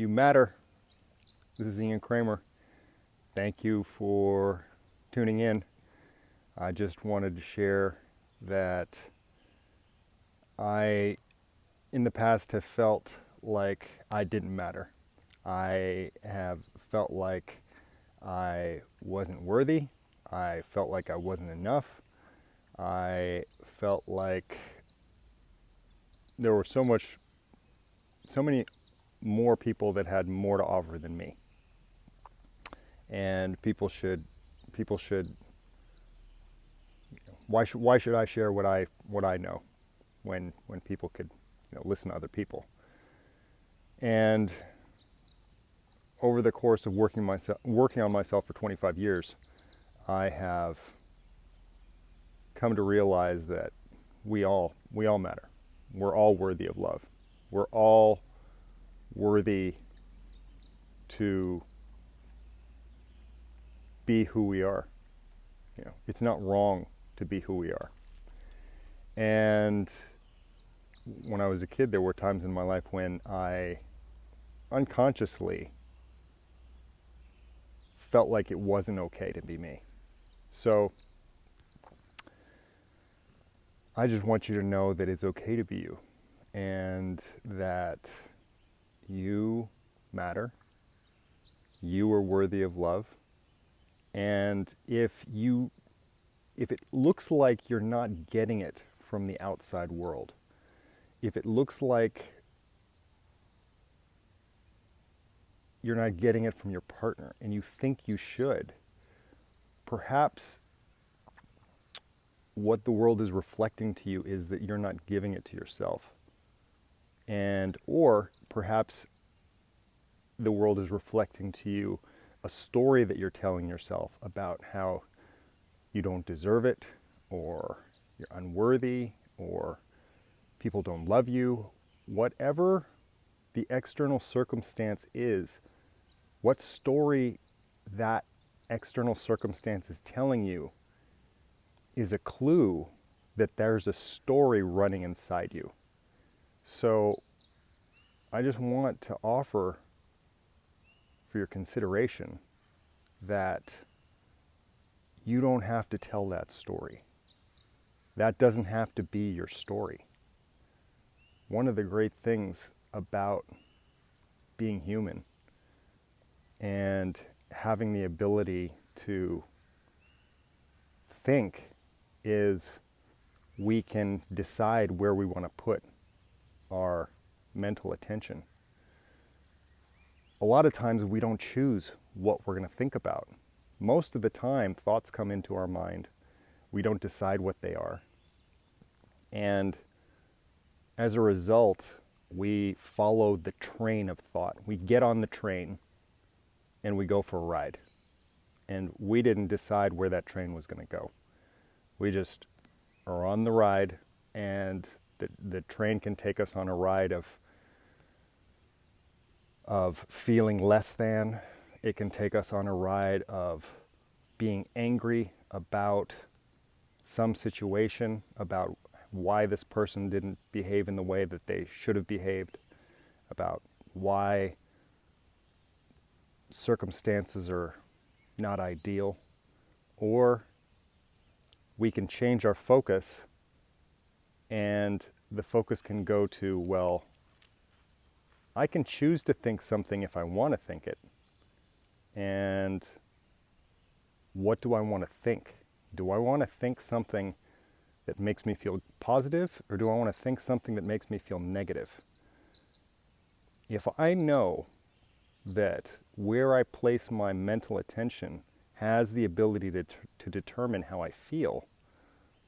You matter. This is Ian Kramer. Thank you for tuning in. I just wanted to share that I, in the past, have felt like I didn't matter. I have felt like I wasn't worthy. I felt like I wasn't enough. I felt like there were so many more people that had more to offer than me. And people should why should I share what I know when people could listen to other people. And over the course of working on myself for 25 years, I have come to realize that we all matter. We're all worthy of love. We're all worthy to be who we are. It's not wrong to be who we are. And when I was a kid, there were times in my life when I unconsciously felt like it wasn't okay to be me. So I just want you to know that it's okay to be you, and that you matter. You are worthy of love. And if it looks like you're not getting it from the outside world, if it looks like you're not getting it from your partner and you think you should, perhaps what the world is reflecting to you is that you're not giving it to yourself. Or perhaps the world is reflecting to you a story that you're telling yourself about how you don't deserve it, or you're unworthy, or people don't love you. Whatever the external circumstance is, what story that external circumstance is telling you is a clue that there's a story running inside you. So I just want to offer for your consideration that you don't have to tell that story. That doesn't have to be your story. One of the great things about being human and having the ability to think is we can decide where we want to put our mental attention. A lot of times we don't choose what we're going to think about. Most of the time, thoughts come into our mind. We don't decide what they are. And as a result, we follow the train of thought. We get on the train and we go for a ride. And we didn't decide where that train was going to go. We just are on the ride, and the train can take us on a ride of feeling less than. It can take us on a ride of being angry about some situation, about why this person didn't behave in the way that they should have behaved, about why circumstances are not ideal. Or we can change our focus, and the focus can go to, well, I can choose to think something if I want to think it. And what do I want to think? Do I want to think something that makes me feel positive, or do I want to think something that makes me feel negative? If I know that where I place my mental attention has the ability to determine how I feel,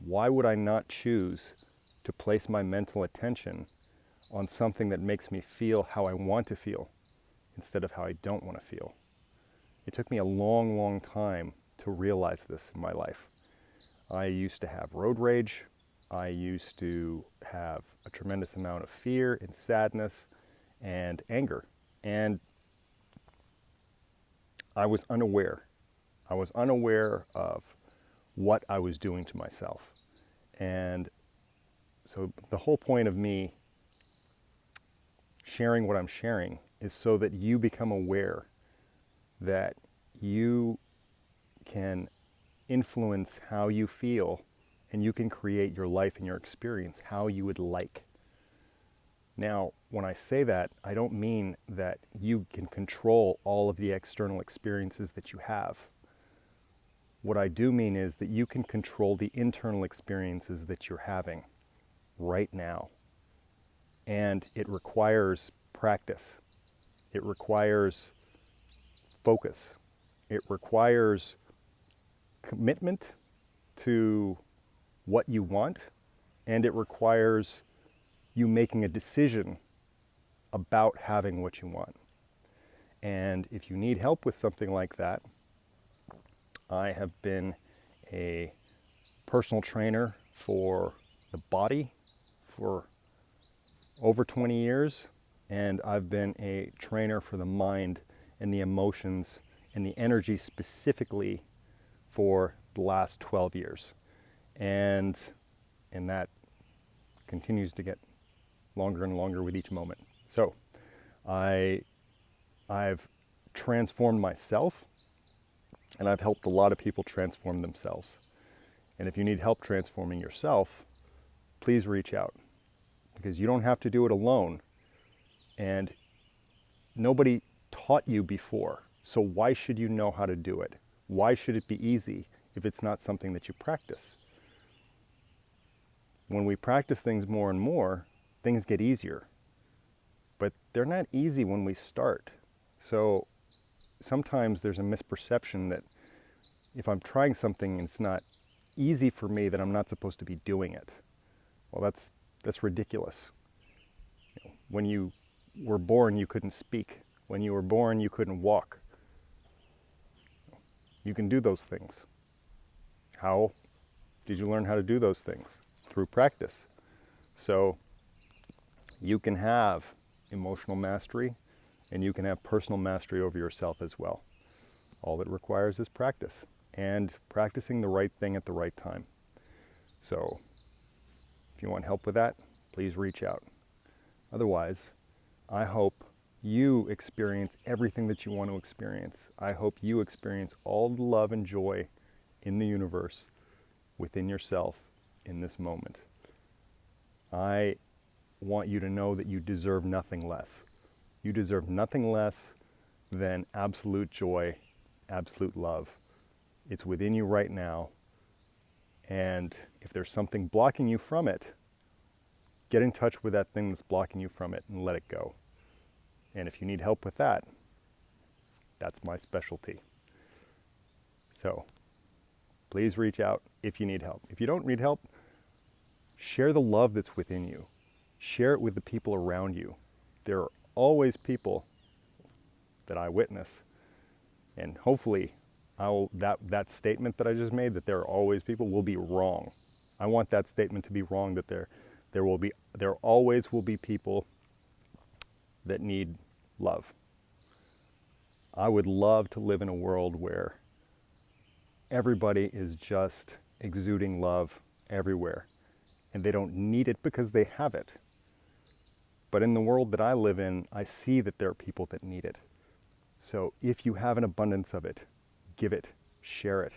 why would I not choose to place my mental attention on something that makes me feel how I want to feel instead of how I don't want to feel? It took me a long, long time to realize this in my life. I used to have road rage. I used to have a tremendous amount of fear and sadness and anger. And I was unaware. I was unaware of what I was doing to myself. And so the whole point of me sharing what I'm sharing is so that you become aware that you can influence how you feel, and you can create your life and your experience how you would like. Now, when I say that, I don't mean that you can control all of the external experiences that you have. What I do mean is that you can control the internal experiences that you're having right now. And it requires practice. It requires focus. It requires commitment to what you want, and it requires you making a decision about having what you want. And if you need help with something like that, I have been a personal trainer for the body for over 20 years, and I've been a trainer for the mind and the emotions and the energy specifically for the last 12 years. And that continues to get longer and longer with each moment. So I've transformed myself, and I've helped a lot of people transform themselves. And if you need help transforming yourself, please reach out, because you don't have to do it alone. And nobody taught you before. So why should you know how to do it? Why should it be easy if it's not something that you practice? When we practice things more and more, things get easier. But they're not easy when we start. So sometimes there's a misperception that if I'm trying something and it's not easy for me, that I'm not supposed to be doing it. Well, that's ridiculous. When you were born, you couldn't speak. When you were born, you couldn't walk. You can do those things. How did you learn how to do those things? Through practice. So you can have emotional mastery, and you can have personal mastery over yourself as well. All it requires is practice, and practicing the right thing at the right time. So if you want help with that, please reach out. Otherwise, I hope you experience everything that you want to experience. I hope you experience all the love and joy in the universe, within yourself, in this moment. I want you to know that you deserve nothing less. You deserve nothing less than absolute joy, absolute love. It's within you right now. And if there's something blocking you from it, get in touch with that thing that's blocking you from it and let it go. And if you need help with that, that's my specialty. So please reach out if you need help. If you don't need help, share the love that's within you. Share it with the people around you. There are always people that I witness, and hopefully that statement that I just made, that there are always people, will be wrong. I want that statement to be wrong, that there always will be people that need love. I would love to live in a world where everybody is just exuding love everywhere, and they don't need it because they have it. But in the world that I live in, I see that there are people that need it. So if you have an abundance of it, give it, share it.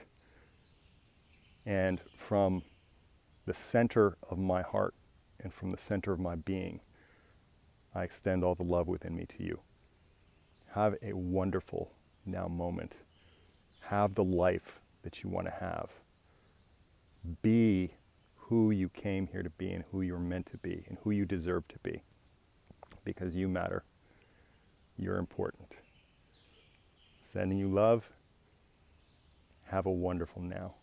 And from the center of my heart and from the center of my being, I extend all the love within me to you. Have a wonderful now moment. Have the life that you want to have. Be who you came here to be, and who you're meant to be, and who you deserve to be. Because you matter. You're important. Sending you love. Have a wonderful now.